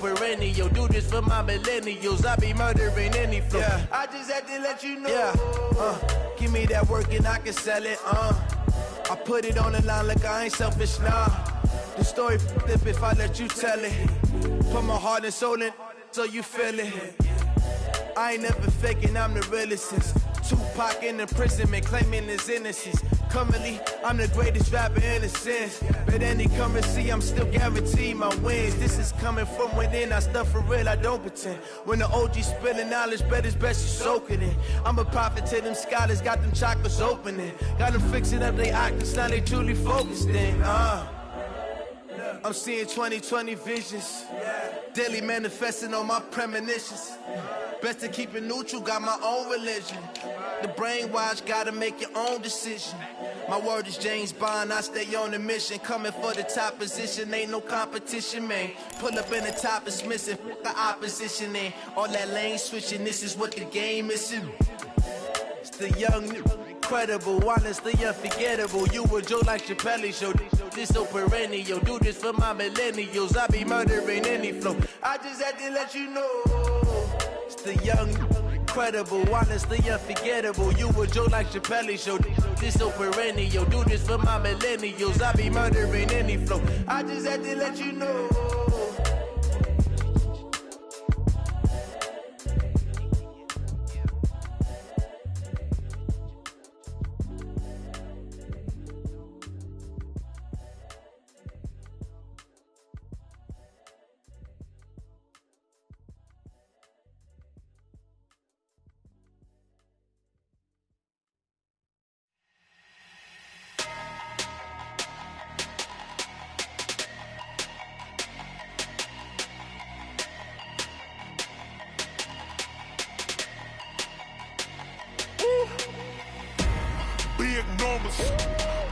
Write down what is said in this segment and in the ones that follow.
perennial. Do this for my millennials. I be murdering any flow. Yeah. I just had to let you know. Yeah. Give me that work and I can sell it. I put it on the line like I ain't selfish, nah. The story flip if I let you tell it. Put my heart and soul in so you feel it. I ain't never faking, I'm the realest since Tupac in imprisonment, claiming his innocence. Currently, I'm the greatest rapper in a sense. But any currency, I'm still guaranteed my wins. This is coming from within, I stuff for real, I don't pretend. When the OG spilling knowledge, bet it's best you soak it in. I'm a prophet to them scholars, got them chakras opening. Got them fixing up they octaves, now they truly focused in. I'm seeing 2020 visions. Daily manifesting on my premonitions. Best to keep it neutral, got my own religion. The brainwash, gotta make your own decision. My word is James Bond, I stay on the mission. Coming for the top position, ain't no competition, man. Pull up in the top is missing, the opposition in. All that lane switching, this is what the game is. It's the young, incredible, honestly unforgettable. You a Joe like Chappelle show. This so perennial, do this for my millennials. I be murdering any flow. I just had to let you know. It's the young, incredible, honestly unforgettable. You a Joe like Chappelle show. This so perennial, do this for my millennials. I be murdering any flow. I just had to let you know.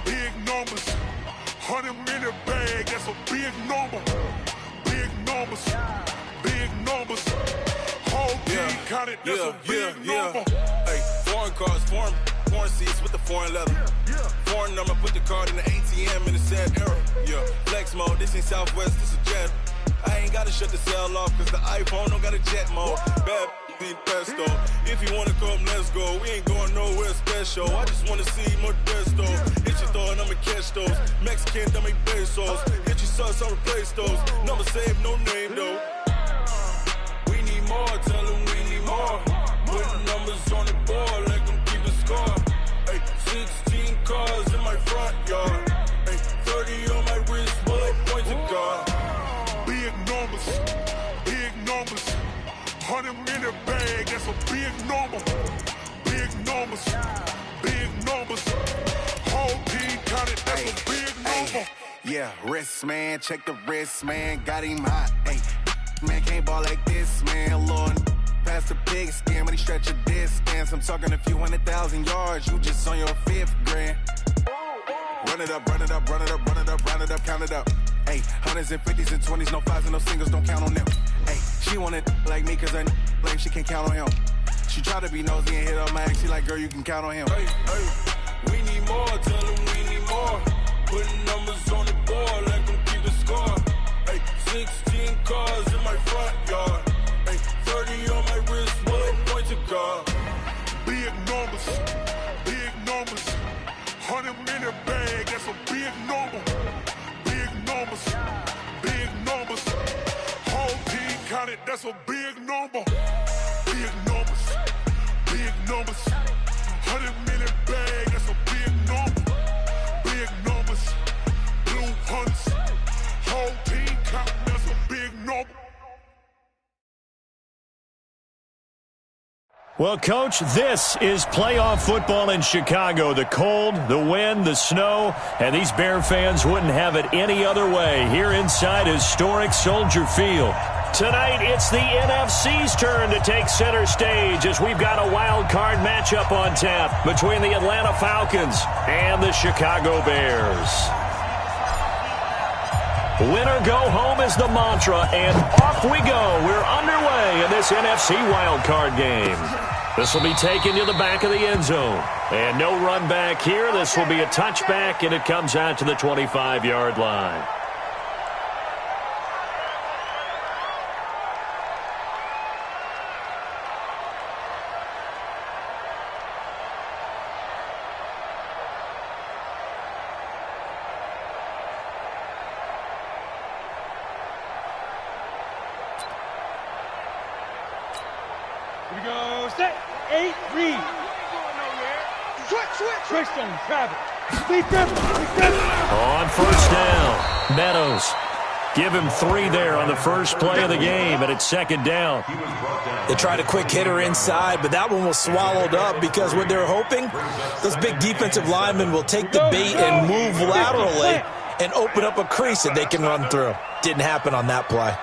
Big numbers, 100 minute bag, that's a big number. Big numbers, whole team counted, that's a big number. Hey, foreign cars, foreign seats with the foreign leather. Foreign number, put the card in the ATM in the sad era. Yeah, flex mode, this ain't Southwest, this a jet. I ain't gotta shut the cell off, cause the iPhone don't got a jet mode. Bad pesto. If you wanna come, let's go. We ain't going nowhere special. I just wanna see Modesto. Hit your thought, I'ma catch those. Mexican, don't make pesos. Hit your sauce, I'll replace those. Number save, no name though. We need more, tell them we need more. Put numbers on the board, let them keep a score. Hey, 16 cars in my front yard. Hey, 30 on my wrist, bullet point to God. Big numbers, 100 minute bag, that's a big number. Big numbers, whole team counted, that's a big number. Yeah, wrist man, check the wrist man, got him hot. Hey, man can't ball like this, man. Lord, past the pig skin when he stretch a distance. I'm talking a few 100,000 yards, you just on your 5th grand. Run it up, count it up. Hey, hundreds and 50s and 20s, no 5s and no singles, don't count on them. Hey, she want it like me, cause her lame, she can't count on him. She try to be nosy and hit up my ex, she like, girl, you can count on him. Hey, we need more, tell them we need more. Putting numbers on the board, let them keep the score. Hey, 16 cars in my front yard. Hey, 30 on my wrist, bullet point to God. Big numbers, 100 minute bag, that's a big number. Big numbers, whole team counted, that's a big number. Big numbers, 100 minute bag, that's a big number. Big numbers, blue hunts, whole team counting, that's a big number. Well, Coach, this is playoff football in Chicago. The cold, the wind, the snow, and these Bear fans wouldn't have it any other way here inside historic Soldier Field. Tonight, it's the NFC's turn to take center stage as we've got a wild card matchup on tap between the Atlanta Falcons and the Chicago Bears. Winner go home is the mantra, and off we go. We're underway in this NFC wildcard game. This will be taken to the back of the end zone. And no run back here. This will be a touchback, and it comes out to the 25-yard line. Here we go. Set. 8, read. Switch on travel. On first down, Meadows. Give him 3 there on the first play of the game, and it's second down. They tried a quick hitter inside, but that one was swallowed up because what they're hoping, those big defensive linemen will take the bait and move laterally and open up a crease that they can run through. Didn't happen on that play.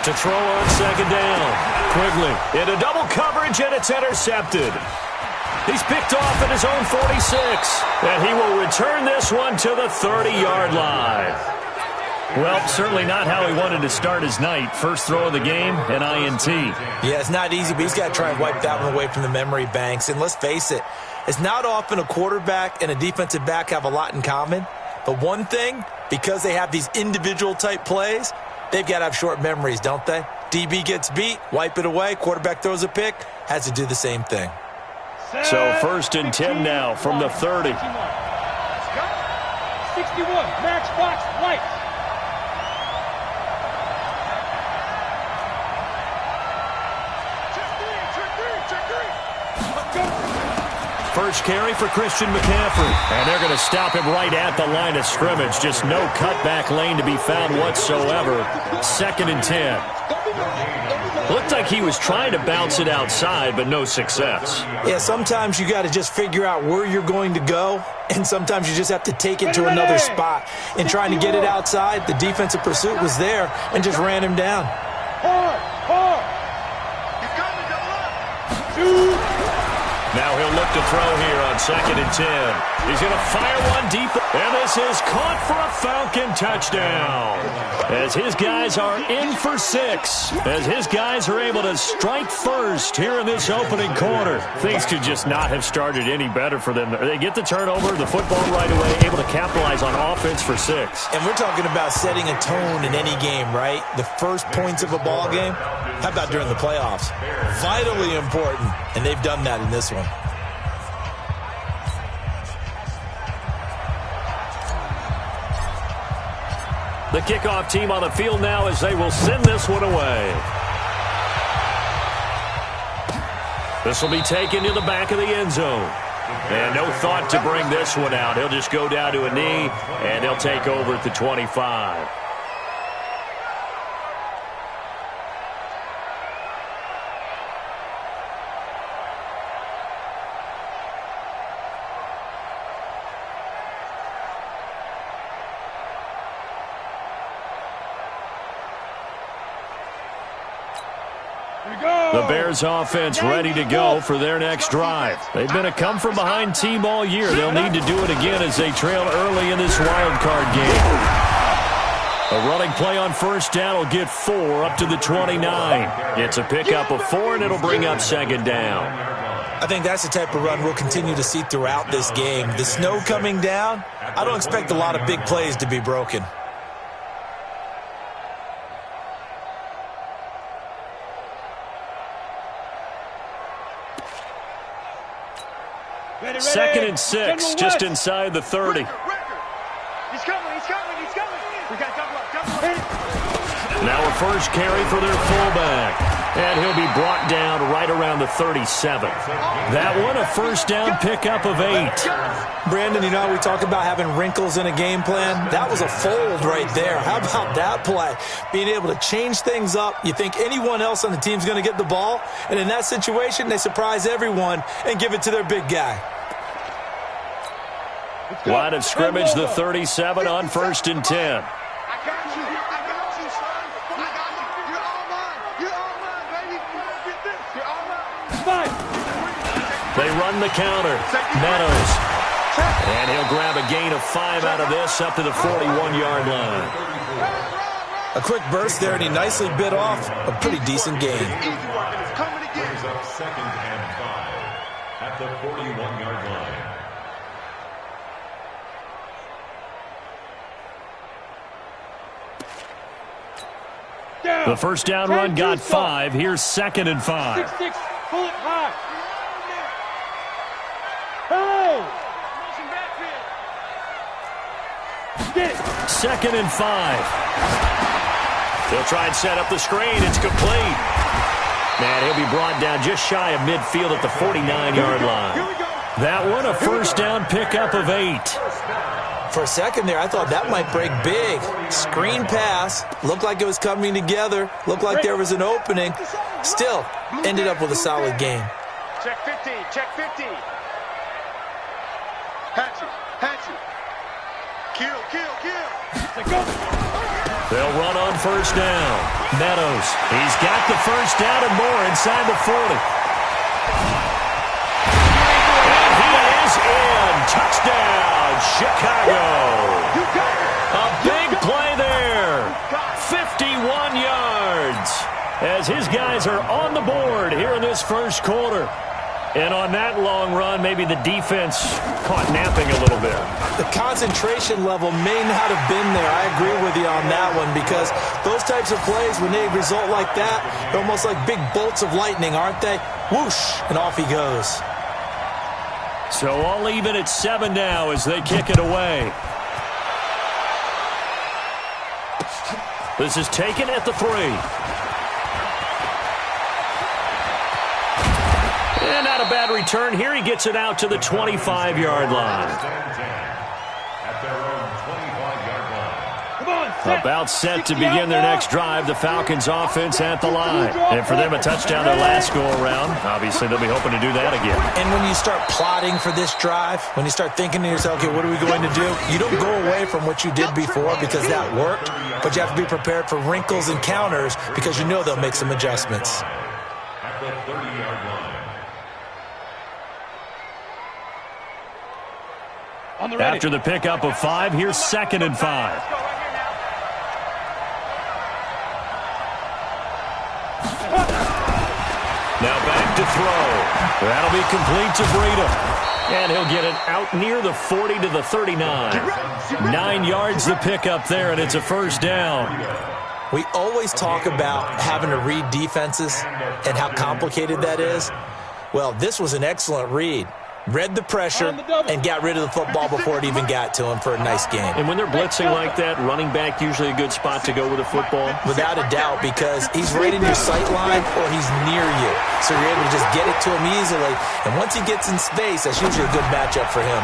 To throw on second down. Quigley into double coverage, and it's intercepted. He's picked off at his own 46, and he will return this one to the 30-yard line. Well, certainly not how he wanted to start his night. First throw of the game, an INT. Yeah, it's not easy, but he's got to try and wipe that one away from the memory banks. And let's face it, it's not often a quarterback and a defensive back have a lot in common. But one thing, because they have these individual-type plays, they've got to have short memories, don't they? DB gets beat, wipe it away, quarterback throws a pick, has to do the same thing. So first and 10 now from the 30. 61, Max Fox, White. First carry for Christian McCaffrey. And they're going to stop him right at the line of scrimmage. Just no cutback lane to be found whatsoever. Second and 10. Looked like he was trying to bounce it outside, but no success. Yeah, sometimes you got to just figure out where you're going to go, and sometimes you just have to take it to another spot. In trying to get it outside, the defensive pursuit was there and just ran him down. Now he'll look to throw here on second and 10. He's going to fire one deep, and this is caught for a Falcon touchdown. As his guys are in for 6. As his guys are able to strike first here in this opening quarter. Things could just not have started any better for them. They get the turnover, the football right away, able to capitalize on offense for 6. And we're talking about setting a tone in any game, right? The first points of a ball game. How about during the playoffs? Vitally important, and they've done that in this one. The kickoff team on the field now as they will send this one away. This will be taken to the back of the end zone. And no thought to bring this one out. He'll just go down to a knee, and they'll take over at the 25. The Bears offense ready to go for their next drive. They've been a come-from-behind team all year. They'll need to do it again as they trail early in this wild card game. A running play on first down will get 4 up to the 29. It's a pickup of 4, and it'll bring up second down. I think that's the type of run we'll continue to see throughout this game. The snow coming down, I don't expect a lot of big plays to be broken. Second and 6, just inside the 30. He's coming. We got double up. Now a first carry for their fullback. And he'll be brought down right around the 37. That one, a first down pickup of 8. Brandon, you know how we talk about having wrinkles in a game plan? That was a fold right there. How about that play? Being able to change things up. You think anyone else on the team's going to get the ball, and in that situation, they surprise everyone and give it to their big guy. Line of scrimmage, the 37 on first and 10. They run the counter. Meadows. And he'll grab a gain of 5 out of this up to the 41-yard line. A quick burst there, and he nicely bit off a pretty decent gain. Brings up second and 5 at the 41-yard line. The first down run got 5. Here's second and 5. 6-6, pull it high. Second and 5. They'll try and set up the screen. It's complete. And he'll be brought down just shy of midfield at the 49-yard line. That one, a first down pickup of 8. For a second there, I thought that might break big. Screen pass. Looked like it was coming together. Looked like there was an opening. Still, ended up with a solid game. Check 50, check 50. Hatchet. Kill. They'll run on first down. Meadows, he's got the first down and more inside the 40. And he is in. Touchdown, Chicago. A big play there. 51 yards as his guys are on the board here in this first quarter. And on that long run, maybe the defense caught napping a little bit. The concentration level may not have been there. I agree with you on that one because those types of plays, when they result like that, they're almost like big bolts of lightning, aren't they? Whoosh, and off he goes. So all even at 7 now as they kick it away. This is taken at the 3. And not a bad return here. He gets it out to the 25-yard line. About set to begin their next drive. The Falcons offense at the line. And for them, a touchdown their last go-around. Obviously, they'll be hoping to do that again. And when you start plotting for this drive, when you start thinking to yourself, okay, what are we going to do? You don't go away from what you did before because that worked. But you have to be prepared for wrinkles and counters because you know they'll make some adjustments. At the 30-yard line. After the pickup of 5, here's 2nd and 5. Now back to throw. That'll be complete to Breida. And he'll get it out near the 40 to the 39. 9 yards the pickup there, and it's a first down. We always talk about having to read defenses and how complicated that is. Well, this was an excellent read. Read the pressure and got rid of the football before it even got to him for a nice game. And when they're blitzing like that, running back usually a good spot to go with a football? Without a doubt, because he's right in your sight line or he's near you. So you're able to just get it to him easily. And once he gets in space, that's usually a good matchup for him.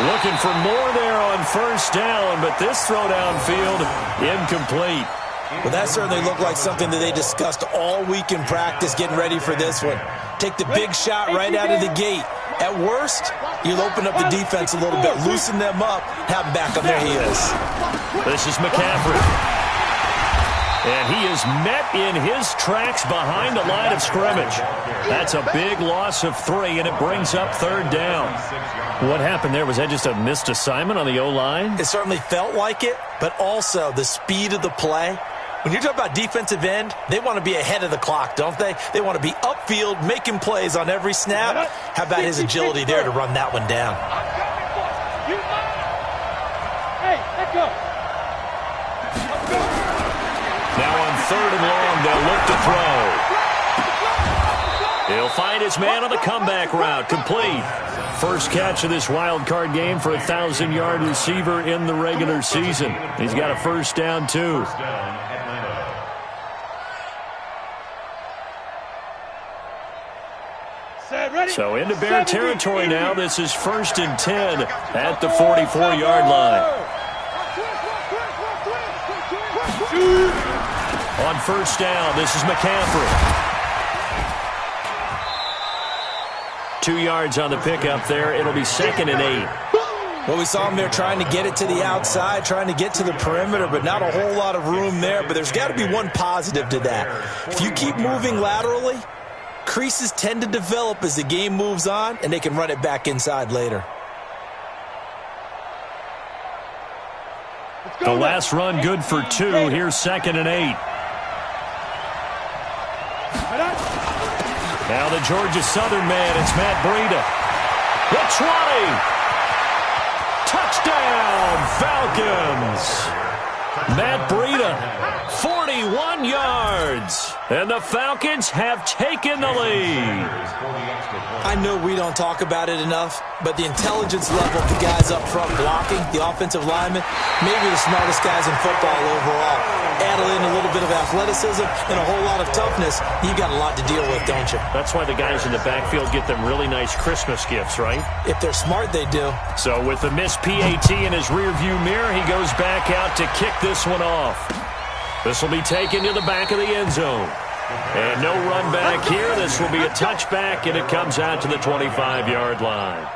Looking for more there on first down, but this throw downfield, incomplete. Well, that certainly looked like something that they discussed all week in practice getting ready for this one. Take the big shot right out of the gate. At worst, you'll open up the defense a little bit, loosen them up, have them back on their heels. This is McCaffrey. And he is met in his tracks behind the line of scrimmage. That's a big loss of 3, and it brings up 3rd down. What happened there? Was that just a missed assignment on the O-line? It certainly felt like it, but also the speed of the play. When you're talking about defensive end, they want to be ahead of the clock, don't they? They want to be upfield, making plays on every snap. How about his agility there to run that one down? Hey, let go. Now on 3rd and long, they'll look to throw. He'll find his man on the comeback route, complete. First catch of this wild card game for a 1,000-yard receiver in the regular season. He's got a first down, too. So into Bear territory now. This is 1st and 10 at the 44-yard line. On first down, this is McCaffrey. 2 yards on the pickup there. It'll be 2nd and 8. Well, we saw him there trying to get it to the outside, trying to get to the perimeter, but not a whole lot of room there. But there's got to be one positive to that. If you keep moving laterally, creases tend to develop as the game moves on, and they can run it back inside later. The last run good for 2. Here's 2nd and 8. Now the Georgia Southern man, it's Matt Breida. The 20. Touchdown, Falcons. Matt Breida, 4 41 yards. And the Falcons have taken the lead. I know we don't talk about it enough, but the intelligence level of the guys up front blocking, the offensive linemen, maybe the smartest guys in football overall. Add in a little bit of athleticism and a whole lot of toughness, you've got a lot to deal with, don't you? That's why the guys in the backfield get them really nice Christmas gifts, right? If they're smart, they do. So with the missed PAT in his rearview mirror, he goes back out to kick this one off. This will be taken to the back of the end zone. And no run back here. This will be a touchback, and it comes out to the 25-yard line.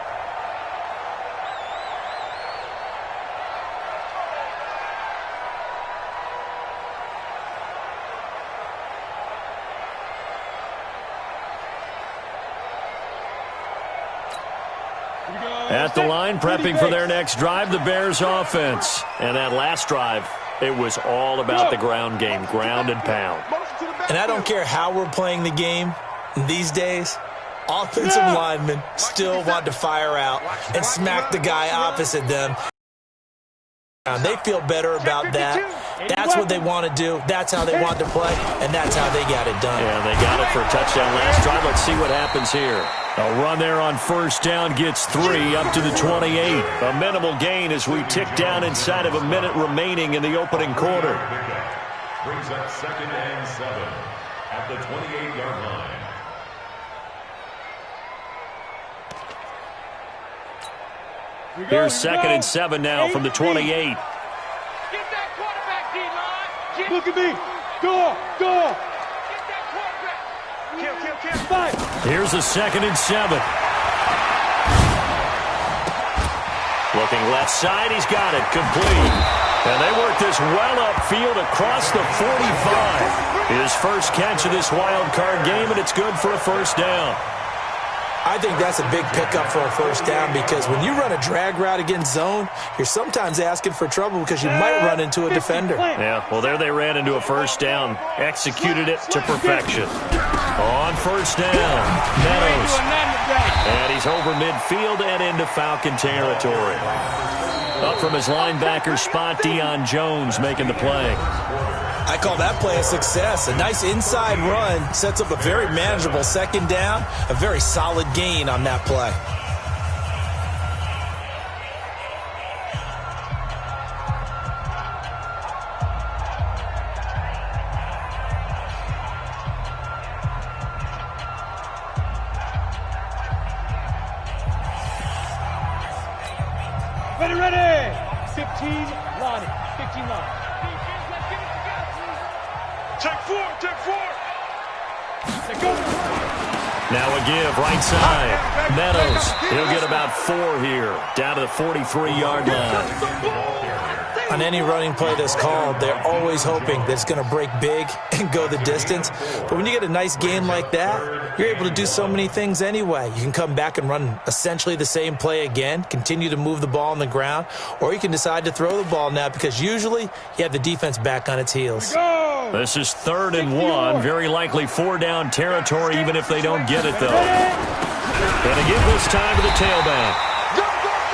At the line, prepping for their next drive, the Bears offense. And that last drive, it was all about the ground game, ground and pound. And I don't care how we're playing the game these days, offensive linemen still want to fire out and smack the guy opposite them. They feel better about that. That's what they want to do. That's how they want to play, and that's how they got it done. Yeah, they got it for a touchdown last drive. Let's see what happens here. A run there on first down gets 3 up to the 28. A minimal gain as we tick down inside of a minute remaining in the opening quarter. Brings up 2nd and 7 at the 28-yard line. Here's 2nd and 7 now from the 28. Get that quarterback, D-line. Look at me. Go. Get that quarterback. Kill. Fight. Here's a 2nd and 7. Looking left side, he's got it, complete. And they work this well upfield across the 45. His first catch of this wild card game, and it's good for a first down. I think that's a big pickup for a first down because when you run a drag route against zone, you're sometimes asking for trouble because you might run into a defender. Yeah, well, there they ran into a first down. Executed it to perfection. On first down, Meadows. And he's over midfield and into Falcon territory. Up from his linebacker spot, Deion Jones making the play. I call that play a success. A nice inside run sets up a very manageable second down, a very solid gain on that play. Ready. 15 line. 15 line. Take four. Now a give, right side. Meadows, he'll get about 4 here, down to the 43-yard line. On any running play that's called, they're always hoping that it's going to break big and go the distance. But when you get a nice game like that, you're able to do so many things anyway. You can come back and run essentially the same play again, continue to move the ball on the ground, or you can decide to throw the ball now because usually you have the defense back on its heels. This is 3rd and 1, very likely 4-down territory even if they don't get it, though. And to give this time to the tailback.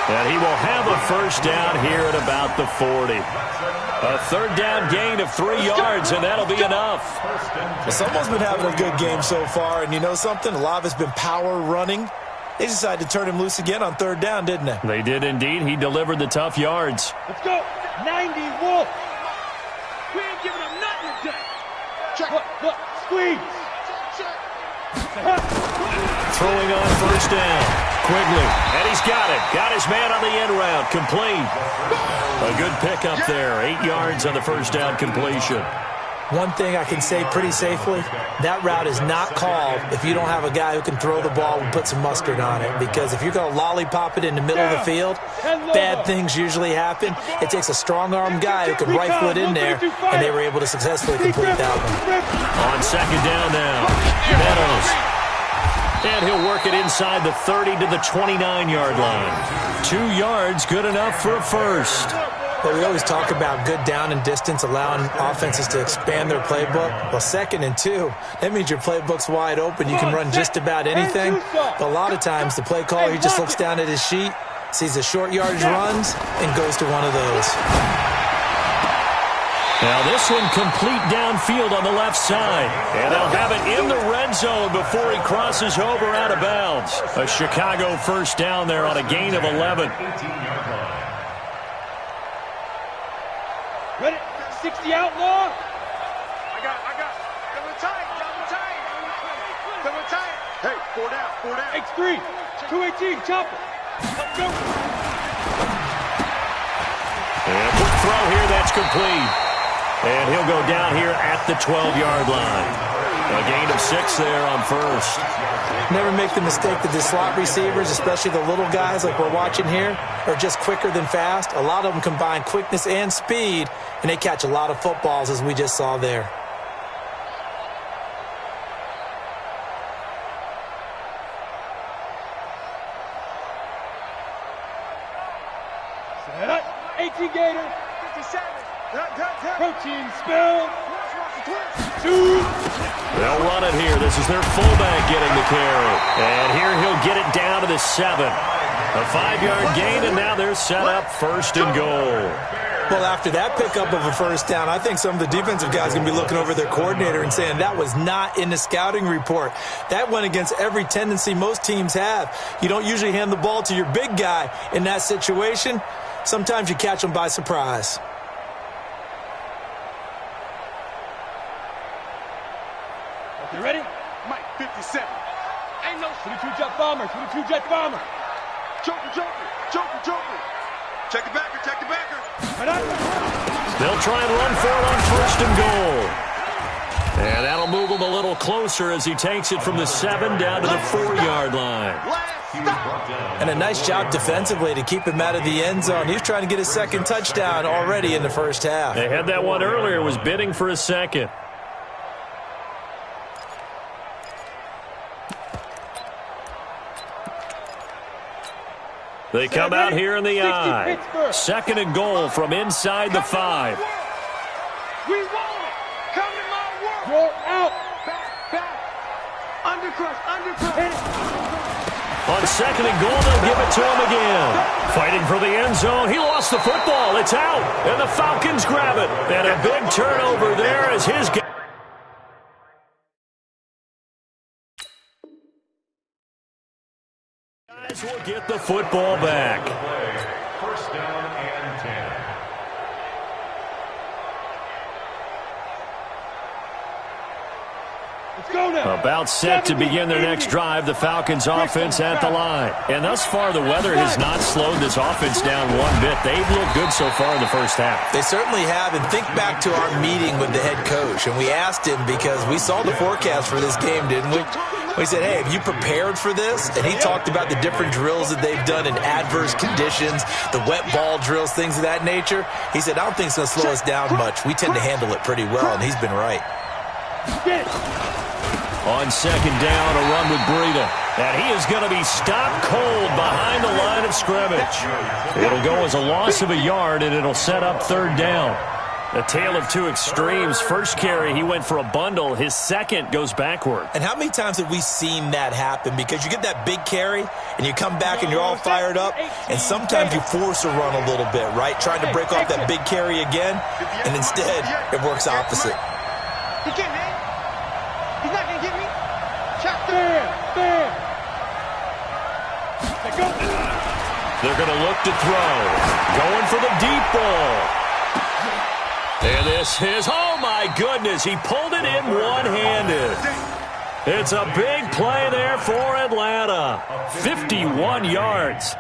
And he will have a first down here at about the 40. A 3rd down gain of 3 yards, and that'll be enough. Well, someone's been having a good game so far, and you know something? A lot of it's been power running. They decided to turn him loose again on 3rd down, didn't they? They did indeed. He delivered the tough yards. Let's go. 90 Wolf. We ain't giving him nothing today. Check. Look. Squeeze. Throwing on first down. Quigley, and he's got it. Got his man on the end route, complete. A good pickup there, 8 yards on the first down completion. One thing I can say pretty safely, that route is not called if you don't have a guy who can throw the ball and put some mustard on it. Because if you're going to lollipop it in the middle of the field, bad things usually happen. It takes a strong-arm guy who can rifle it in there, and they were able to successfully complete that one. On second down now, Meadows. And he'll work it inside the 30 to the 29-yard line. 2 yards, good enough for a first. Well, we always talk about good down and distance, allowing offenses to expand their playbook. Well, 2nd and 2, that means your playbook's wide open. You can run just about anything. But a lot of times, the play caller, he just looks down at his sheet, sees the short yardage runs, and goes to one of those. Now this one complete downfield on the left side. And they'll have it in the red zone before he crosses over out of bounds. A Chicago first down there on a gain of 11. 18-yard line. Ready? 60 outlaw. I got. Double tight. Hey, 4 down. X3. 218. Chopper. Let's go. And quick throw here. That's complete. And he'll go down here at the 12-yard line. A gain of 6 there on first. Never make the mistake that the slot receivers, especially the little guys like we're watching here, are just quicker than fast. A lot of them combine quickness and speed, and they catch a lot of footballs, as we just saw there. Set up. 18 Gator. 57. Protein spill. 2. They'll run it here. This is their fullback getting the carry. And here he'll get it down to the 7. A 5-yard gain, and now they're set up first and goal. Well, after that pickup of a first down, I think some of the defensive guys are going to be looking over their coordinator and saying that was not in the scouting report. That went against every tendency most teams have. You don't usually hand the ball to your big guy in that situation. Sometimes you catch them by surprise. You ready? Mike, 57. Ain't no 22 jet bomber. 22 jet bomber. Joker. Check the backer. They'll try and run for it on first and goal. And that'll move him a little closer as he takes it from the 7 down to the 4-yard line. And a nice job defensively to keep him out of the end zone. He's trying to get his second touchdown already in the first half. They had that one earlier, was bidding for a second. They come out here in the I. Second and goal from inside the 5. We want it. Come to my work. Roll out. Back. Undercrush. Hit it. On second and goal, they'll give it to him again. Fighting for the end zone. He lost the football. It's out. And the Falcons grab it. And a big turnover there as his game. Guys will get the football back. First down and 10. Let's go now. About set to begin their next drive, the Falcons offense at the line. And thus far, the weather has not slowed this offense down one bit. They've looked good so far in the first half. They certainly have, and think back to our meeting with the head coach, and we asked him because we saw the forecast for this game, didn't we? We said, hey, have you prepared for this? And he talked about the different drills that they've done in adverse conditions, the wet ball drills, things of that nature. He said, I don't think it's going to slow us down much. We tend to handle it pretty well, and he's been right. Get it. On second down, a run with Breida. And he is going to be stopped cold behind the line of scrimmage. It'll go as a loss of a yard, and it'll set up third down. A tale of two extremes. First carry, he went for a bundle. His second goes backward. And how many times have we seen that happen? Because you get that big carry, and you come back, and you're all fired up, and sometimes you force a run a little bit, right? Trying to break off that big carry again, and instead, it works opposite. He can't, man. He's not going to get me. Bam. Go. They're going to look to throw. Going for the deep ball. And this is, oh my goodness, he pulled it in one-handed. It's a big play there for Atlanta. 51 yards.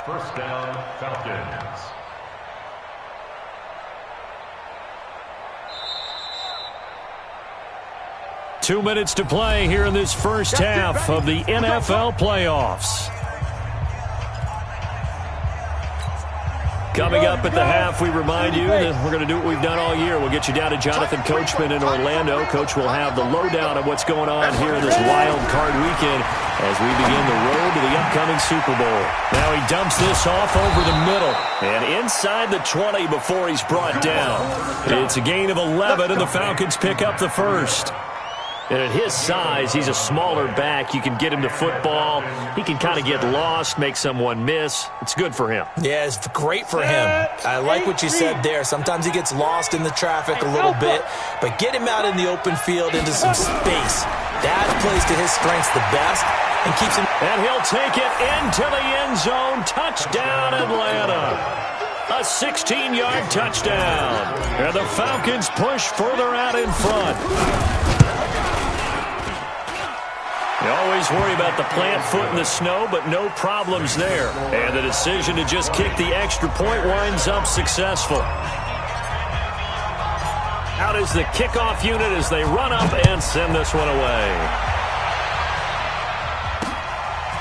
First down, Falcons. Two minutes to play here in this first half of the NFL playoffs. Coming up at the half, we remind you that we're going to do what we've done all year. We'll get you down to Jonathan Coachman in Orlando. Coach will have the lowdown of what's going on here this wild card weekend as we begin the road to the upcoming Super Bowl. Now he dumps this off over the middle and inside the 20 before he's brought down. It's a gain of 11, and the Falcons pick up the first. And at his size, he's a smaller back. You can get him to football. He can kind of get lost, make someone miss. It's good for him. Yeah, it's great for him. I like what you said there. Sometimes he gets lost in the traffic a little bit, but get him out in the open field into some space. That plays to his strengths the best and keeps him. And he'll take it into the end zone. Touchdown, Atlanta. A 16-yard touchdown. And the Falcons push further out in front. You always worry about the plant foot in the snow, but no problems there. And the decision to just kick the extra point winds up successful. Out is the kickoff unit as they run up and send this one away.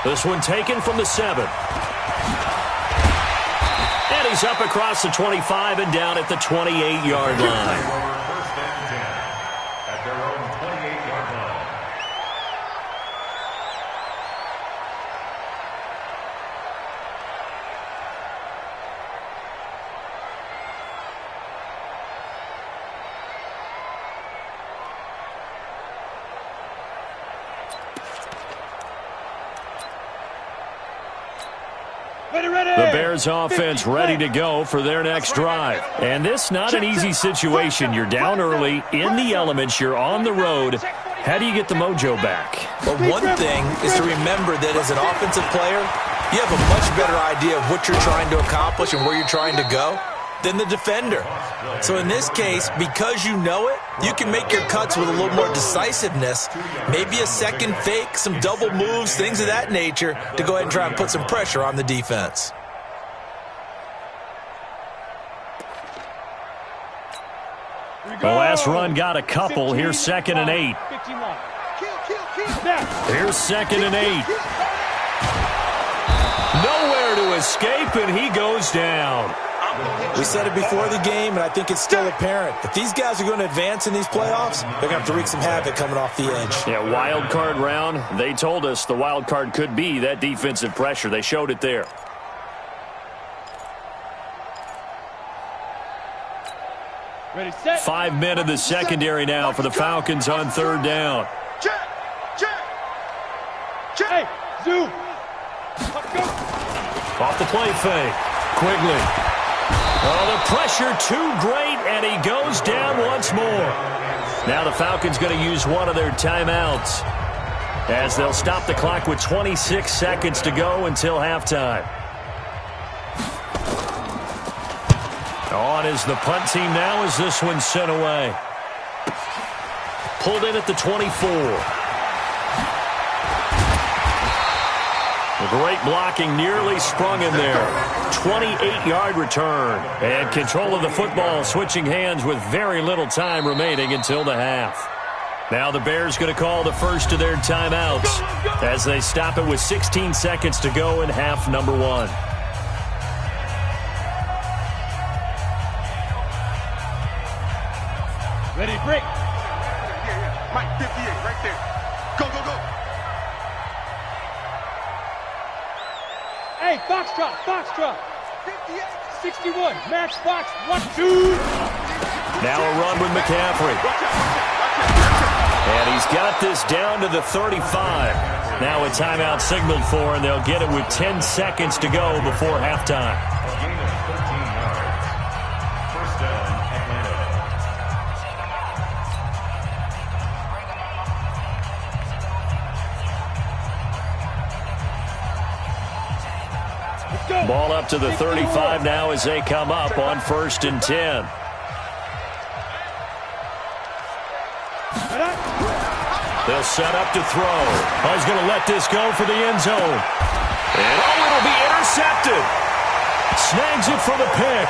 This one taken from the 7. And he's up across the 25 and down at the 28-yard line. The Bears offense ready to go for their next drive. And this not an easy situation. You're down early, in the elements, you're on the road. How do you get the mojo back? Well, one thing is to remember that as an offensive player, you have a much better idea of what you're trying to accomplish and where you're trying to go than the defender. So in this case, because you know it, you can make your cuts with a little more decisiveness, maybe a second fake, some double moves, things of that nature, to go ahead and try and put some pressure on the defense. The last run got a couple. Here's 2nd and 8. Here's 2nd and 8. Nowhere to escape, and he goes down. We said it before the game, and I think it's still apparent. If these guys are going to advance in these playoffs, they're going to have to wreak some havoc coming off the edge. Yeah, wild card round. They told us the wild card could be that defensive pressure. They showed it there. Ready, set. 5 men in the secondary now for the Falcons on 3rd down. Hey, zoom. Off the play fake. Quigley. Oh, the pressure too great, and he goes down once more. Now the Falcons going to use one of their timeouts as they'll stop the clock with 26 seconds to go until halftime. On is the punt team now as this one's sent away. Pulled in at the 24. The great blocking nearly sprung in there. 28-yard return. And control of the football switching hands with very little time remaining until the half. Now the Bears going to call the first of their timeouts as they stop it with 16 seconds to go in half number 1. Ready, break. Mike, 58, right there. Go, go, go. Hey, Foxtrot, Foxtrot. 58, 61, match box, 1-2. Now a run with McCaffrey. And he's got this down to the 35. Now a timeout signaled for, and they'll get it with 10 seconds to go before halftime. Ball up to the 35 now as they come up on 1st and 10. They'll set up to throw. Oh, he's going to let this go for the end zone. And oh, it'll be intercepted. Snags it for the pick.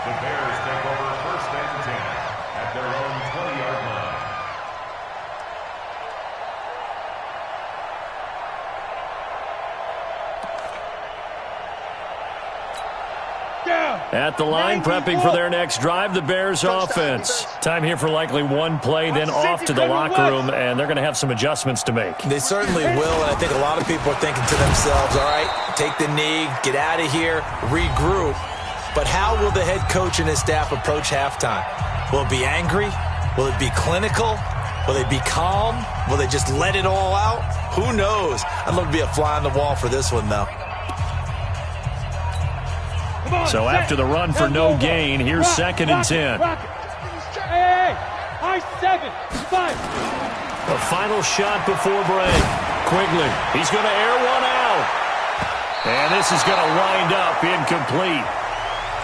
The Bears take over 1st and 10 at their own 20-yard line. At the line, prepping for their next drive, the Bears offense. Time here for likely one play, then off to the locker room, and they're going to have some adjustments to make. They certainly will, and I think a lot of people are thinking to themselves, all right, take the knee, get out of here, regroup. But how will the head coach and his staff approach halftime? Will it be angry? Will it be clinical? Will they be calm? Will they just let it all out? Who knows? I'd love to be a fly on the wall for this one, though. So after the run for no gain, here's 2nd and 10. Hey, high 7, 5. A final shot before break. Quigley, he's going to air one out. And this is going to wind up incomplete.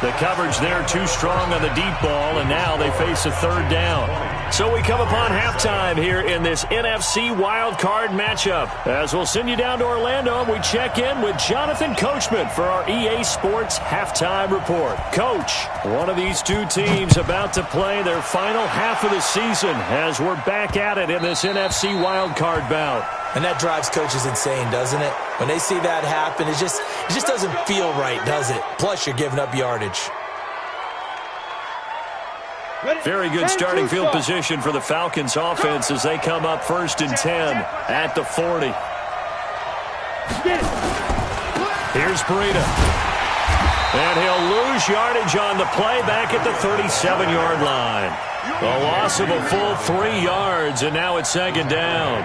The coverage there too strong on the deep ball, and now they face a 3rd down. So we come upon halftime here in this NFC Wild Card matchup. As we'll send you down to Orlando, and we check in with Jonathan Coachman for our EA Sports Halftime Report. Coach, one of these two teams about to play their final half of the season as we're back at it in this NFC Wild Card bout. And that drives coaches insane, doesn't it? When they see that happen, it just doesn't feel right, does it? Plus, you're giving up yardage. Very good starting field position for the Falcons offense as they come up 1st and 10 at the 40. Here's Breida. And he'll lose yardage on the play back at the 37-yard line. A loss of a full 3 yards, and now it's 2nd down.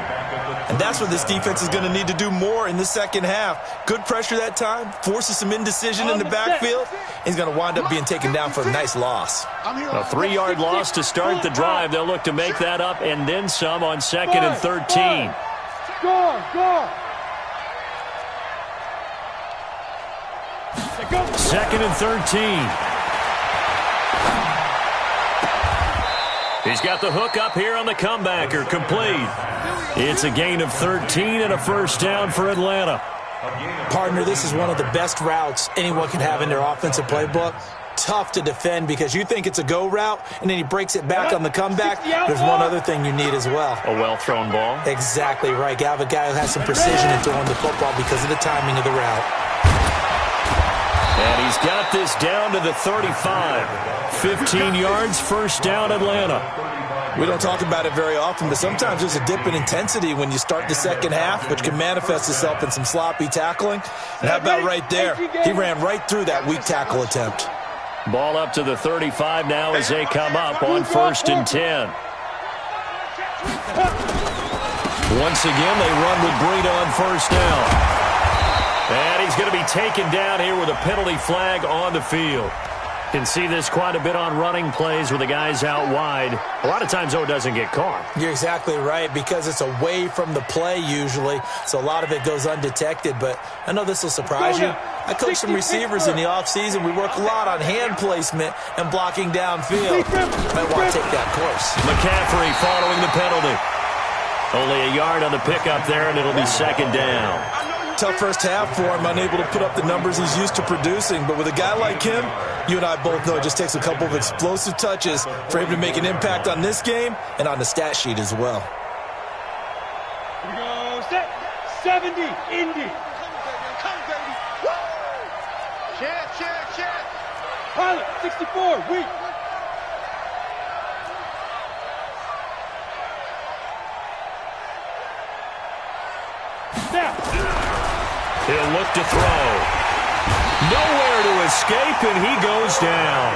And that's what this defense is going to need to do more in the second half. Good pressure that time, forces some indecision in the backfield. He's going to wind up being taken down for a nice loss. A 3-yard loss to start the drive. They'll look to make that up and then some on 2nd and 13. Go. 2nd and 13. He's got the hook up here on the comebacker, complete. It's a gain of 13 and a 1st down for Atlanta. Partner, this is one of the best routes anyone can have in their offensive playbook. Tough to defend because you think it's a go route, and then he breaks it back on the comeback. There's one other thing you need as well. A well-thrown ball. Exactly right. You have a guy who has some precision in throwing the football because of the timing of the route. And he's got this down to the 35. 15 yards, 1st down, Atlanta. We don't talk about it very often, but sometimes there's a dip in intensity when you start the second half, which can manifest itself in some sloppy tackling. And how about right there? He ran right through that weak tackle attempt. Ball up to the 35 now as they come up on 1st and 10. Once again, they run with Breida on 1st down. And he's going to be taken down here with a penalty flag on the field. Can see this quite a bit on running plays with the guys out wide. A lot of times, though, it doesn't get caught. You're exactly right because it's away from the play usually, so a lot of it goes undetected. But I know this will surprise you. I coach some receivers in the offseason. We work a lot on hand placement and blocking downfield. Might want to take that course. McCaffrey following the penalty. Only a yard on the pickup there, and it'll be 2nd down. Tough first half for him, unable to put up the numbers he's used to producing. But with a guy like him, you and I both know it just takes a couple of explosive touches for him to make an impact on this game and on the stat sheet as well. Here we go, set, 70, Indy. Come, baby. Woo! Check. Pilot, 64, weak. Snap. He'll look to throw. Nowhere to escape, and he goes down.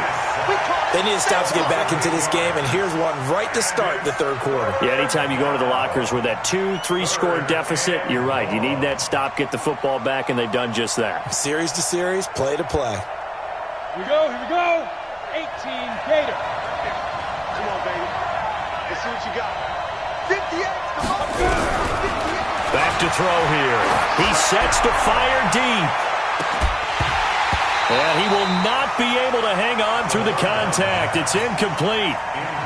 They need to stop to get back into this game, and here's one right to start the 3rd quarter. Yeah, anytime you go to the lockers with that 2-3 score deficit, you're right. You need that stop, get the football back, and they've done just that. Series to series, play to play. Here we go. 18, Gator. Come on, baby. Let's see what you got. 58, come on. 58. Back to throw here. He sets to fire deep. And he will not be able to hang on through the contact. It's incomplete.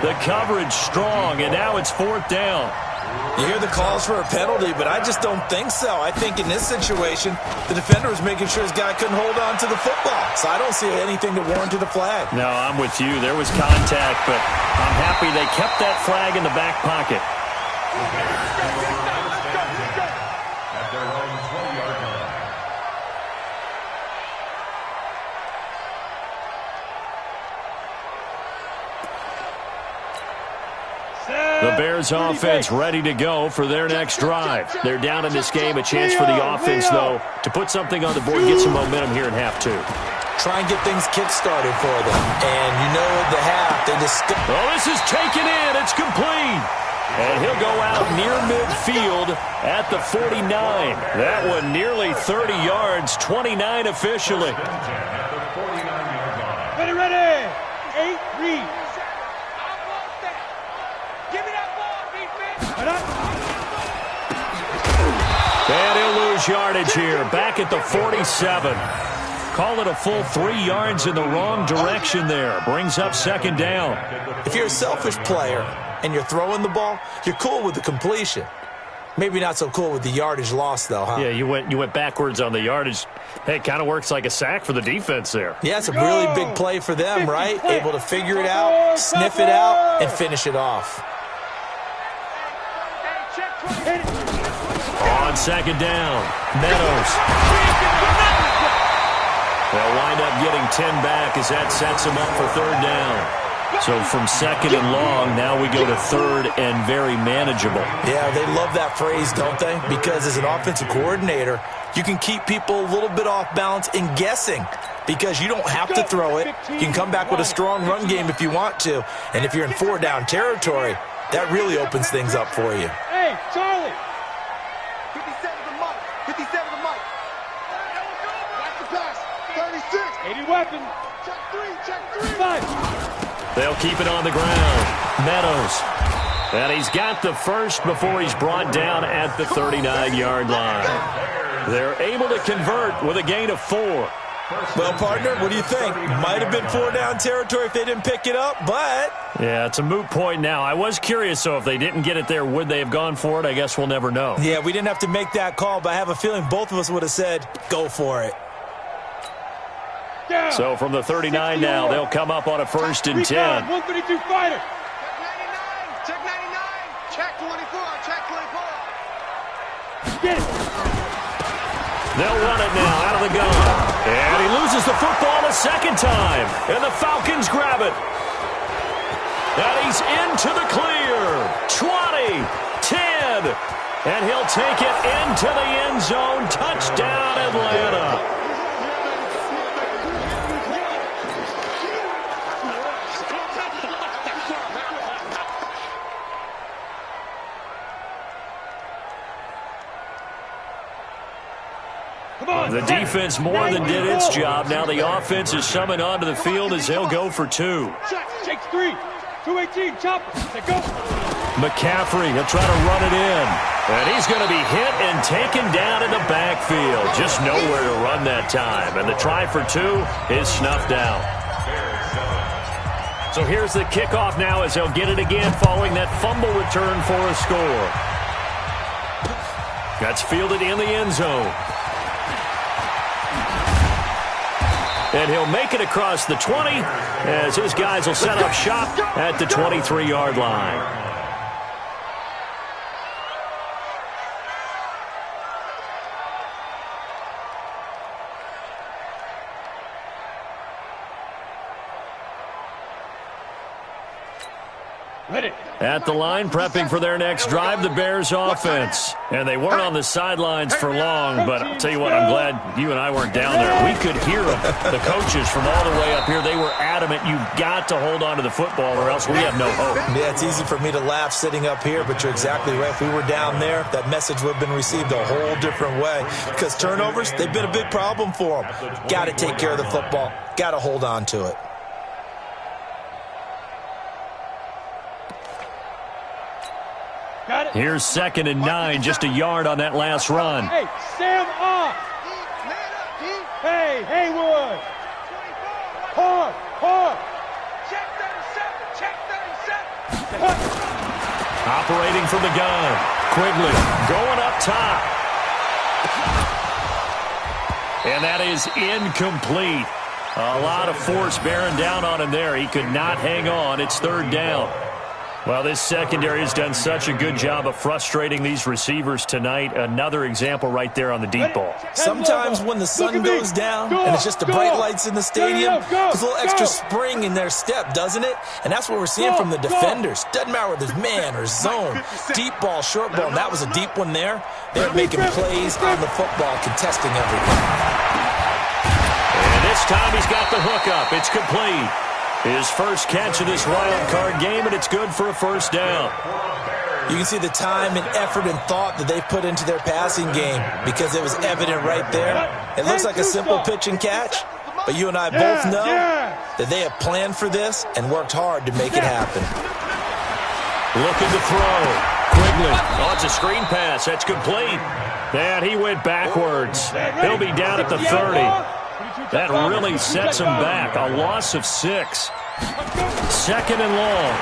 The coverage strong, and now it's 4th down. You hear the calls for a penalty, but I just don't think so. I think in this situation, the defender was making sure his guy couldn't hold on to the football. So I don't see anything that warranted a flag. No, I'm with you. There was contact, but I'm happy they kept that flag in the back pocket. At their own 20-yard line. The Bears offense ready to go for their next drive. They're down in this game. A chance for the offense, though, to put something on the board, get some momentum here in half two. Try and get things kick-started for them. And you know at the half, they just... Oh, this is taken in. It's complete. And he'll go out near midfield at the 49. That one nearly 30 yards, 29 officially. Ready. 8 reads. Give me that ball, defense. And he'll lose yardage here, back at the 47. Call it a full 3 yards in the wrong direction there. Brings up second down. If you're a selfish player and you're throwing the ball, you're cool with the completion. Maybe not so cool with the yardage loss, though, huh? Yeah, you went backwards on the yardage. Hey, it kind of works like a sack for the defense there. Yeah, it's a really big play for them, right? Able to figure it out, sniff it out, and finish it off. On second down, Meadows. They'll wind up getting 10 back as that sets them up for third down. So from second and long, now we go to third and very manageable. Yeah, they love that phrase, don't they? Because as an offensive coordinator, you can keep people a little bit off balance in guessing because you don't have to throw it. You can come back with a strong run game if you want to. And if you're in 4-down territory, that really opens things up for you. Hey, Charlie. 57 to Mike. 57 to Mike. Watch the pass. 36. 80 weapon. Check 3. 5. They'll keep it on the ground. Meadows. And he's got the first before he's brought down at the 39-yard line. They're able to convert with a gain of 4. Well, partner, what do you think? Might have been 4-down territory if they didn't pick it up, but... Yeah, it's a moot point now. I was curious, so if they didn't get it there, would they have gone for it? I guess we'll never know. Yeah, we didn't have to make that call, but I have a feeling both of us would have said, go for it. So from the 39 now, they'll come up on a 1st and 10. 132 fighter. Check 99. Check 24. Check 24. Get it. They'll run it now out of the gun. And he loses the football a second time. And the Falcons grab it. And he's into the clear. 20, 10. And he'll take it into the end zone. Touchdown, Atlanta. The defense more than did its job. Now the offense is summoned onto the field as they'll go for 2. Takes 3. 218. Chopper. They go. McCaffrey, he'll try to run it in. And he's going to be hit and taken down in the backfield. Just nowhere to run that time. And the try for 2 is snuffed out. So here's the kickoff now as they'll get it again following that fumble return for a score. That's fielded in the end zone. And he'll make it across the 20 as his guys will set up shop at the 23-yard line. At the line, prepping for their next drive, the Bears offense. And they weren't on the sidelines for long, but I'll tell you what, I'm glad you and I weren't down there. We could hear them, the coaches from all the way up here. They were adamant, you've got to hold on to the football or else we have no hope. Yeah, it's easy for me to laugh sitting up here, but you're exactly right. If we were down there, that message would have been received a whole different way. Because turnovers, they've been a big problem for them. Got to take care of the football. Got to hold on to it. Here's 2nd and 9, just a yard on that last run. Hey, Sam off. Hey, Haywood. Hard. Check 37. Check 37. Operating from the gun. Quigley going up top. And that is incomplete. A lot of force bearing down on him there. He could not hang on. It's 3rd down. Well, this secondary has done such a good job of frustrating these receivers tonight. Another example right there on the deep ball. Sometimes when the sun goes down and it's just the bright lights in the stadium, there's a little extra spring in their step, doesn't it? And that's what we're seeing from the defenders. Doesn't matter whether it's man or zone, deep ball, short ball, and that was a deep one there. They're making plays on the football, contesting everything. And this time he's got the hook up. It's complete. His first catch of this wild card game, and it's good for a first down. You can see the time and effort and thought that they put into their passing game because it was evident right there. It looks like a simple pitch and catch, but you and I both know that they have planned for this and worked hard to make it happen. Looking to throw. Quigley. Oh, it's a screen pass. That's complete. And he went backwards. He'll be down at the 30. That really sets him back. A loss of 6. Second and long.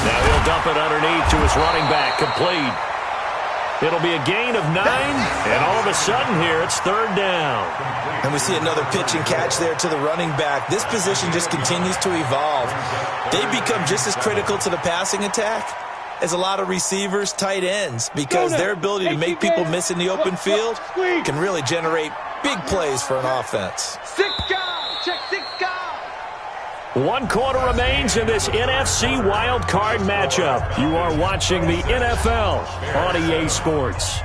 Now he'll dump it underneath to his running back. Complete. It'll be a gain of 9. And all of a sudden here, it's third down. And we see another pitch and catch there to the running back. This position just continues to evolve. They become just as critical to the passing attack as a lot of receivers, tight ends, because their ability to make people miss in the open field can really generate big plays for an offense. 6 guys, check 6 guys. 1 quarter remains in this NFC wild card matchup. You are watching the NFL on EA Sports.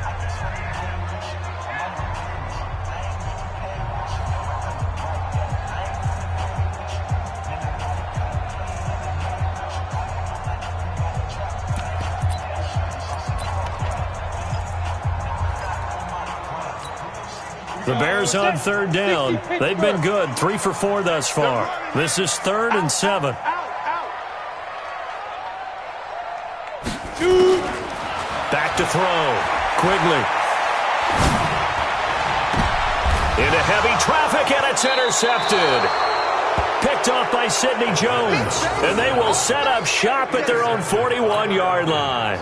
The Bears on third down. They've been good. 3 for 4 thus far. This is 3rd and 7. Back to throw. Quigley. Into heavy traffic, and it's intercepted. Picked off by Sidney Jones. And they will set up shop at their own 41-yard line.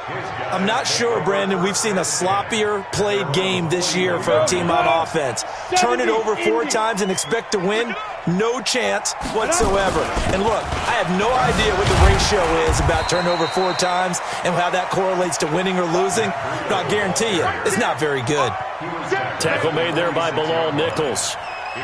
I'm not sure, Brandon, we've seen a sloppier played game this year for a team on offense. Turn it over 4 times and expect to win? No chance whatsoever. And look, I have no idea what the ratio is about turnover 4 times and how that correlates to winning or losing. But I guarantee you, it's not very good. Tackle made there by Bilal Nichols.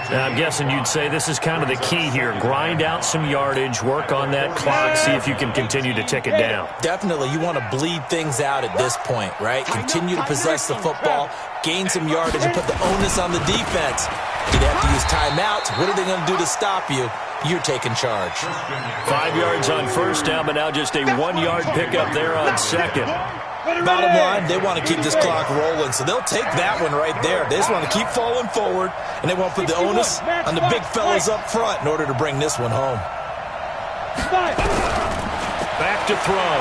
Now, I'm guessing you'd say this is kind of the key here. Grind out some yardage, work on that clock, see if you can continue to tick it down. Definitely. You want to bleed things out at this point, right? Continue to possess the football, gain some yardage, and put the onus on the defense. You'd have to use timeouts. What are they going to do to stop you? You're taking charge. 5 yards on first down, but now just a 1-yard pickup there on second. Bottom line, they want to keep this clock rolling, so they'll take that one right there. They just want to keep falling forward, and they want to put the onus on the big fellas up front in order to bring this one home. Back to throw.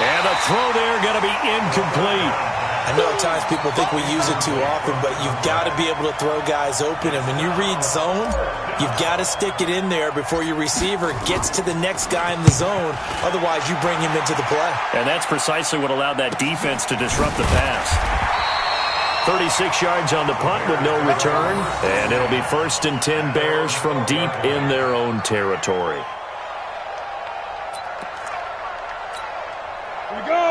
And a throw there going to be incomplete. I know at times people think we use it too often, but you've got to be able to throw guys open. And when you read zone, you've got to stick it in there before your receiver gets to the next guy in the zone. Otherwise, you bring him into the play. And that's precisely what allowed that defense to disrupt the pass. 36 yards on the punt with no return. And it'll be 1st and 10 Bears from deep in their own territory.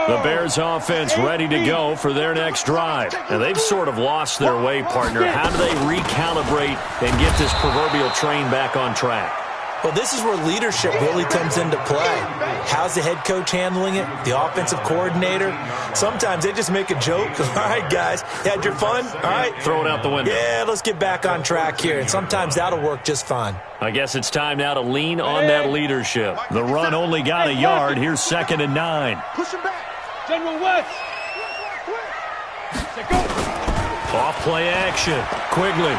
The Bears offense ready to go for their next drive. And they've sort of lost their way, partner. How do they recalibrate and get this proverbial train back on track? Well, this is where leadership really comes into play. How's the head coach handling it? The offensive coordinator? Sometimes they just make a joke. All right, guys, you had your fun? All right. Throw it out the window. Yeah, let's get back on track here. And sometimes that'll work just fine. I guess it's time now to lean on that leadership. The run only got a yard. Here's 2nd and 9. Push him back. General West. Go. Off play action. Quigley.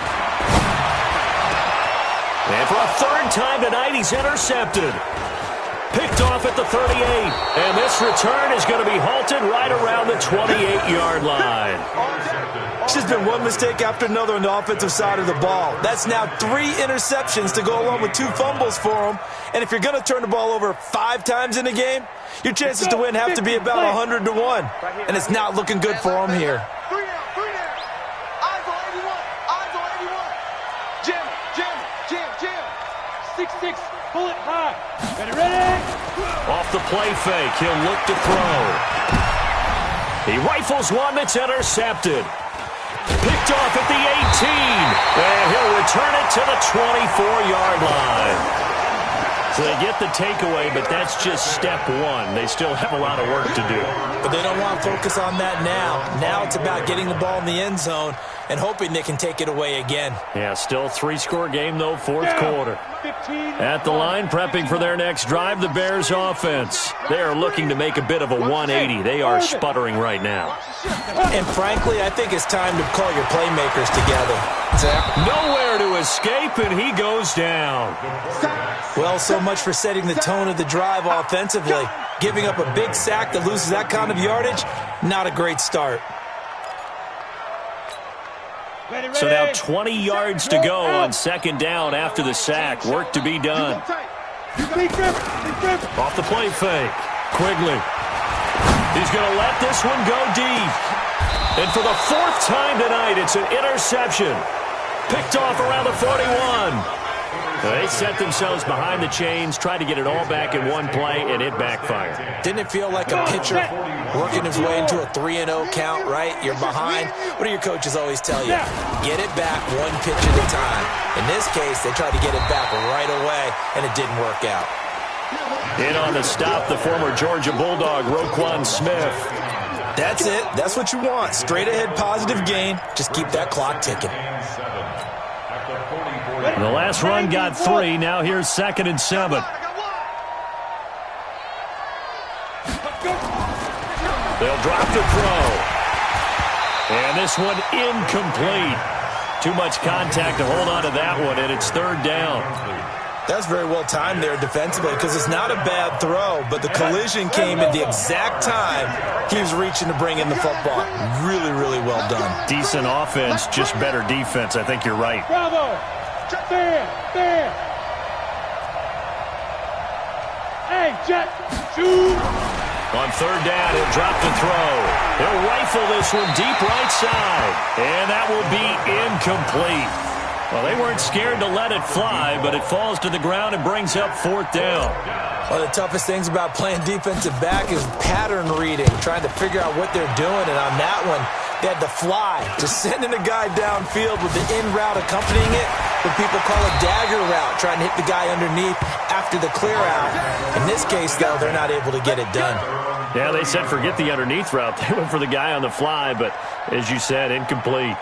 And for a 3rd time tonight, he's intercepted. Picked off at the 38. And this return is going to be halted right around the 28-yard line. It's just been one mistake after another on the offensive side of the ball. That's now 3 interceptions to go along with 2 fumbles for him. And if you're going to turn the ball over 5 times in a game, your chances to win have to be about 100 to 1. And it's not looking good for him here. 6, pull it high. Ready? Off the play fake, he'll look to throw. He rifles one that's intercepted. Picked off at the 18. And he'll return it to the 24-yard line. So they get the takeaway, but that's just step one. They still have a lot of work to do. But they don't want to focus on that now. Now it's about getting the ball in the end zone and hoping they can take it away again. Yeah, still 3-score game, though, fourth quarter. At the line, prepping for their next drive, the Bears offense. They are looking to make a bit of a 180. They are sputtering right now. And frankly, I think it's time to call your playmakers together. Nowhere to escape, and he goes down. Well, so much for setting the tone of the drive offensively. Giving up a big sack that loses that kind of yardage, not a great start. So now 20 yards to go on second down after the sack. Work to be done. Off the play fake. Quigley. He's going to let this one go deep. And for the fourth time tonight, it's an interception. Picked off around the 41. They set themselves behind the chains, tried to get it all back in one play, and it backfired. Didn't it feel like a pitcher working his way into a 3-0 count, right? You're behind. What do your coaches always tell you? Get it back one pitch at a time. In this case, they tried to get it back right away, and it didn't work out. In on the stop, the former Georgia Bulldog, Roquan Smith. That's it. That's what you want. Straight ahead positive gain. Just keep that clock ticking. And the last run got 3. Now here's 2nd and 7. They'll drop the throw. And this one incomplete. Too much contact to hold on to that one, and it's 3rd down. That's very well timed there defensively because it's not a bad throw, but the collision came at the exact time he was reaching to bring in the football. Really, really well done. Decent offense, just better defense. I think you're right. Bravo! There! Hey, Jet! Shoot! On 3rd down, he'll drop the throw. He'll rifle this one deep right side. And that will be incomplete. Well, they weren't scared to let it fly, but it falls to the ground and brings up 4th down. One of the toughest things about playing defensive back is pattern reading, trying to figure out what they're doing. And on that one, they had to fly, just sending a guy downfield with the in route accompanying it, what people call a dagger route, trying to hit the guy underneath after the clear out. In this case, though, they're not able to get it done. Yeah, they said forget the underneath route. They went for the guy on the fly, but as you said, incomplete.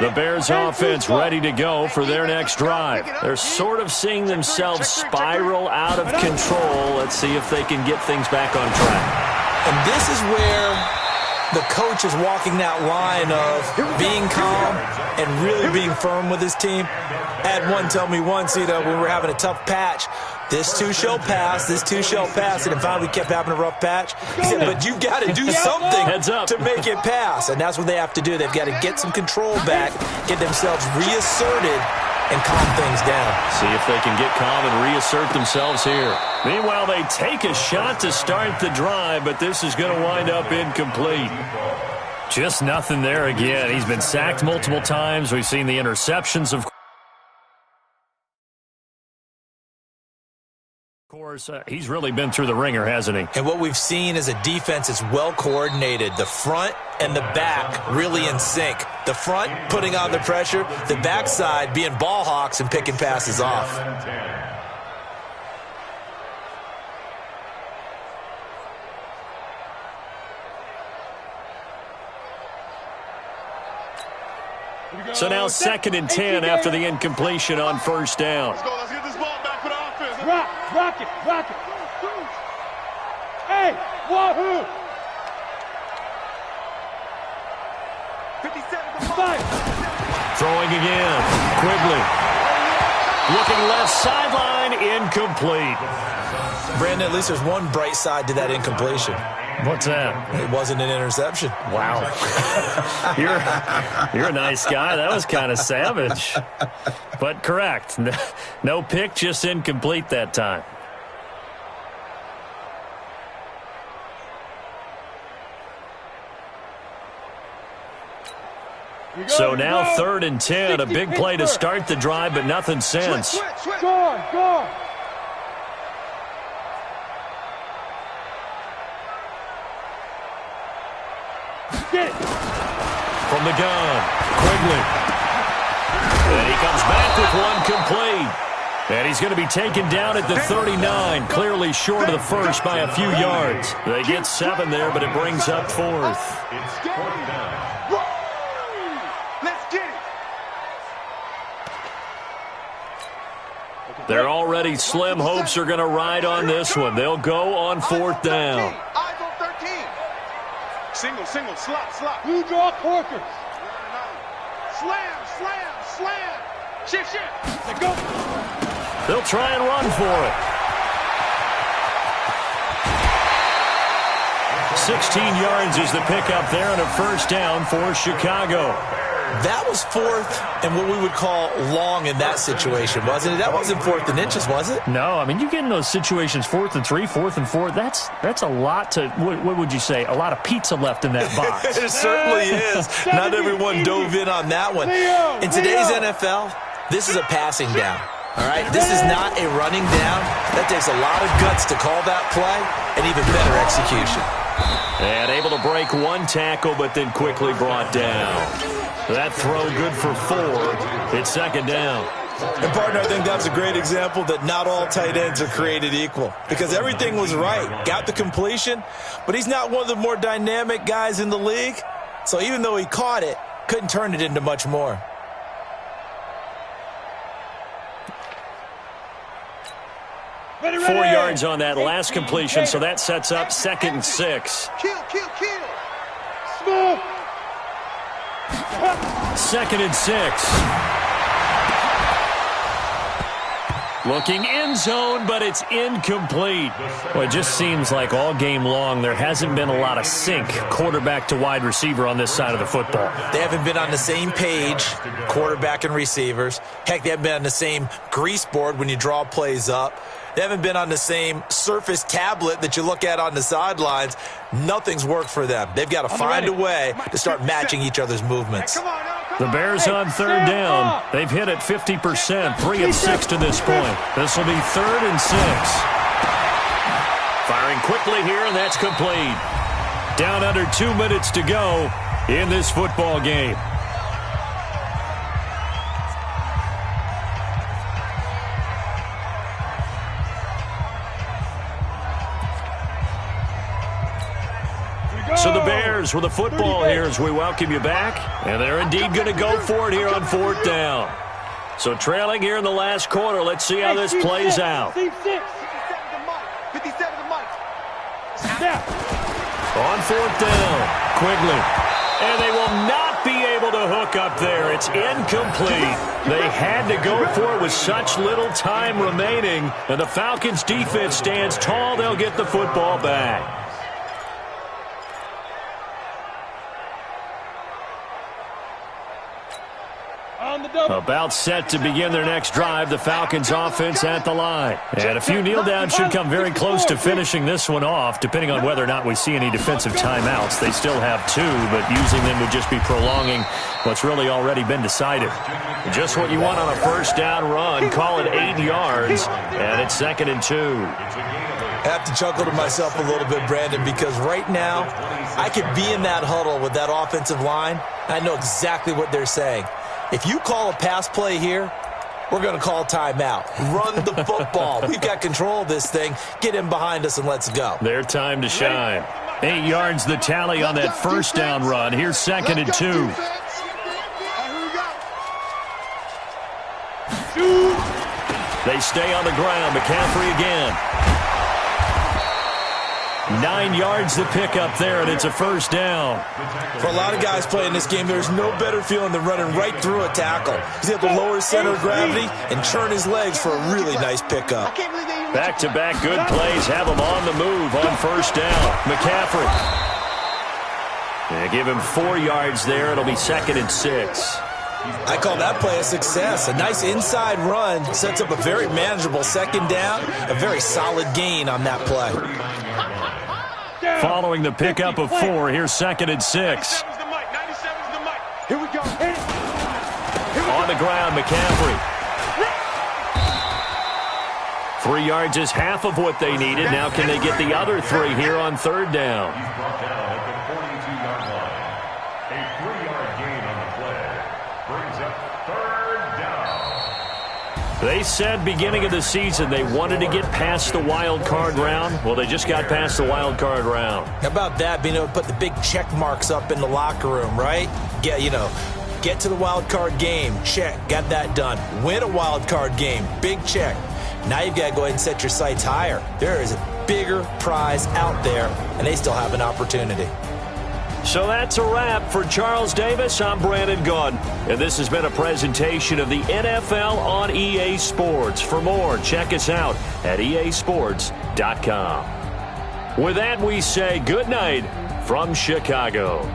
The Bears offense ready to go for their next drive. They're sort of seeing themselves spiral out of control. Let's see if they can get things back on track. And this is where the coach is walking that line of being calm and really being firm with his team. I had one tell me once, when we were having a tough patch, this too shall pass, this too shall pass. And finally we kept having a rough patch. He said, but you've got to do something to make it pass. And that's what they have to do. They've got to get some control back, get themselves reasserted, and calm things down. See if they can get calm and reassert themselves here. Meanwhile, they take a shot to start the drive, but this is going to wind up incomplete. Just nothing there again. He's been sacked multiple times. We've seen the interceptions, of course. He's really been through the ringer, hasn't he? And what we've seen is a defense that's well coordinated. The front and the back really in sync. The front putting on the pressure, the backside being ball hawks and picking passes off. So now 2nd and 10 after the incompletion on 1st down. Let's get this ball back for the offense. Rock it. Hey, wahoo! 57 Throwing again. Quigley. Looking left sideline, incomplete. Brandon, at least there's one bright side to that incompletion. What's that? It wasn't an interception. Wow. You're a nice guy. That was kind of savage. But correct. No pick, just incomplete that time. So now 3rd and 10, a big play to start the drive, but nothing since. Go. Get it. From the gun, Quigley. And he comes back with one complete. And he's going to be taken down at the 39, clearly short of the first by a few yards. They get 7 there, but it brings up 4th. It's 4th down. Let's get it. They're already slim hopes are going to ride on this one. They'll go on 4th down. Eyes on 13. Single, slot. Blue draw corkers. Slam. Shift. Let go. They'll try and run for it. 16 yards is the pickup there and a 1st down for Chicago. That was 4th and what we would call long in that situation, wasn't it? That wasn't 4th and inches, was it? No, I mean, you get in those situations 4th and 3, 4th and 4. That's a lot to, what would you say, a lot of pizza left in that box. It certainly is. Not everyone dove in on that one. In today's NFL, this is a passing down. All right, this is not a running down. That takes a lot of guts to call that play and even better execution. And able to break one tackle, but then quickly brought down. That throw good for 4. It's 2nd down. And, partner, I think that's a great example that not all tight ends are created equal because everything was right. Got the completion, but he's not one of the more dynamic guys in the league. So even though he caught it, couldn't turn it into much more. Ready. 4 yards on that last completion, so that sets up 2nd and 6. Kill. Smooth. 2nd and 6. Looking end zone, but it's incomplete. Well, it just seems like all game long there hasn't been a lot of sync quarterback to wide receiver on this side of the football. They haven't been on the same page, quarterback and receivers. Heck, they haven't been on the same grease board when you draw plays up. They haven't been on the same Surface tablet that you look at on the sidelines. Nothing's worked for them. They've got to find a way to start matching each other's movements. The Bears on 3rd down. They've hit it 50%, 3 of 6 to this point. This will be 3rd and 6. Firing quickly here, and that's complete. Down under 2 minutes to go in this football game. So the Bears with a football here as we welcome you back. And they're indeed going to go for it here on 4th down. So trailing here in the last quarter. Let's see how this plays out. 57 to Mike. On 4th down, Quigley. And they will not be able to hook up there. It's incomplete. They had to go for it with such little time remaining. And the Falcons defense stands tall. They'll get the football back. About set to begin their next drive, the Falcons offense at the line. And a few kneel downs should come very close to finishing this one off, depending on whether or not we see any defensive timeouts. They still have 2, but using them would just be prolonging what's really already been decided. Just what you want on a 1st down run. Call it 8 yards, and it's 2nd and 2. I have to chuckle to myself a little bit, Brandon, because right now I could be in that huddle with that offensive line. I know exactly what they're saying. If you call a pass play here, we're going to call timeout. Run the football. We've got control of this thing. Get in behind us and let's go. Their time to shine. 8 yards the tally on that 1st down run. Here's 2nd and 2. They stay on the ground. McCaffrey again. 9 yards the pickup there, and it's a 1st down. For a lot of guys playing this game, there's no better feeling than running right through a tackle. He's able to lower his center of gravity and churn his legs for a really nice pickup. Back-to-back good plays have him on the move on 1st down. McCaffrey. They give him 4 yards there. It'll be 2nd and 6. I call that play a success. A nice inside run sets up a very manageable 2nd down. A very solid gain on that play. Following the pickup of 4, here's 2nd and 6. Here we go. on the ground, McCaffrey. 3 yards is half of what they needed. Now can they get the other 3 here on third down? He's brought down at the 42-yard line. A 3-yard gain on the play brings up third down. They said beginning of the season they wanted to get past the wild card round. Well, they just got past the wild card round. How about that, being able to put the big check marks up in the locker room, right? Get to the wild card game, check, got that done. Win a wild card game, big check. Now you've got to go ahead and set your sights higher. There is a bigger prize out there, and they still have an opportunity. So that's a wrap for Charles Davis. I'm Brandon Gaudin, and this has been a presentation of the NFL on EA Sports. For more, check us out at easports.com. With that, we say good night from Chicago.